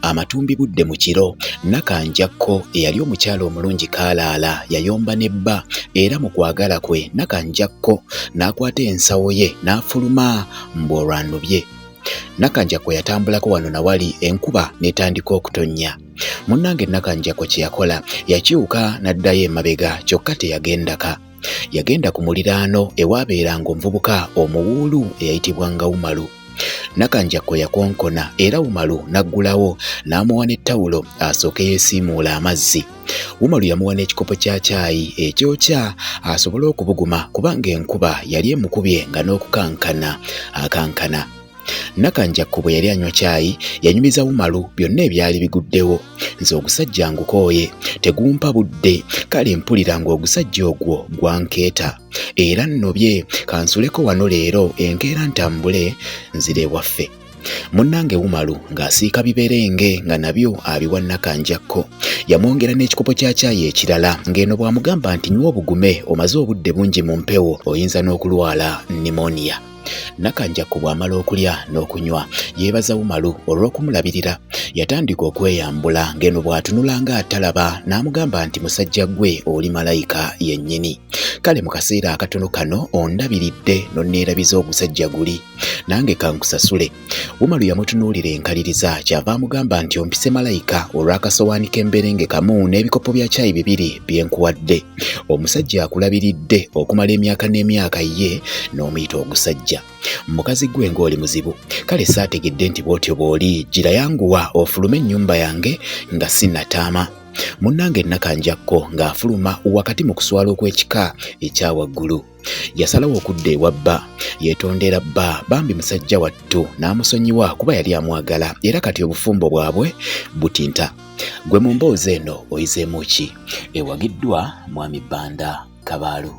amatumbi budde mu kiro Nakanjakko eyali omukyala omulungi kaalaala yayomba nebba era mu kwagala kwe Nakanjakko n'akwata ensawo ye n'afuluma mb'olwanubye. Nakanjakko yatambulako wano na wali enkuba n'etandika okutonnya. Munnange Nakanjakko kye yakola yakyuka n'addayo emabega kyokka teyagendaka. Yagenda ku muliraano ewaabeeranga omuvubuka omuwuulu eyayitibwanga Umalu. Nakanjakko yakonkona era Umalu n'aggulawo n'amuwa n'ettawulo asooke yeesiimuula amazzi. Umalu yamuwa n'ekikopo kya caayi ekyokya asobole okubuguma kubanga enkuba yali emukubye nga n'okukankana akankana. Nakanjakko bwe yali anywa caayi yanyumiza Umalu byonna ebyali biguddewo. Nze ogusajja ngukooye tegumpa budde kale mpulira ng'ogusajja ogwo gwankeeta era nnobye kansuleko wano leero enkeera ntambule nzire ewaffe. Munnange Umalu ng'asiika biberenge nga nabyo abiwa Nakanjakko. Yamwongera n'ekikopo kya caayi ekirala ng'eno bw'amugamba nti nywa obugume omaze obudde bungi mu mpewo oyinza n'okulwala pneumonia. Nakanjakko bw'amala okulya n'okunywa yeebaza Umalu olw'okumulabirira. Yatandika okweyambula ng'eno bw'atunula ng'atalaba n'amugamba nti musajja gwe oli malayika yennyini. Kale mu kaseera akatono kano ondabiridde n'onneerabiza ogusajja guli nange kankusasule. Umalu yamutunuulira enkaliriza kyava amugamba nti ompise malayika olw'akasowaani k'emberenge kamu n'ebikopo bya caayi 2 bye nkuwadde. Omusajja akulabiridde okumala emyaka n'emyaka ye n'omuyita ogusajja. Mukazi gwe ng'oli muzibu kale saategedde nti bw'otyo bw'oli gira yanguwa ofulume ennyumba yange nga sinnataama. Munnange Nakanjakko ng'afuluma wakati mu kuswala okw'ekika ekya waggulu. Yasalawo okudda ewa bba yeetondera bba bambi musajja wattu n'amusonyiwa kuba yali amwagala era kati obufumbo bwabwe butinta. Gwe mu mboozi eno oyizeemu ki? Ewagiddwa Mwami Bbanda Kabaalu.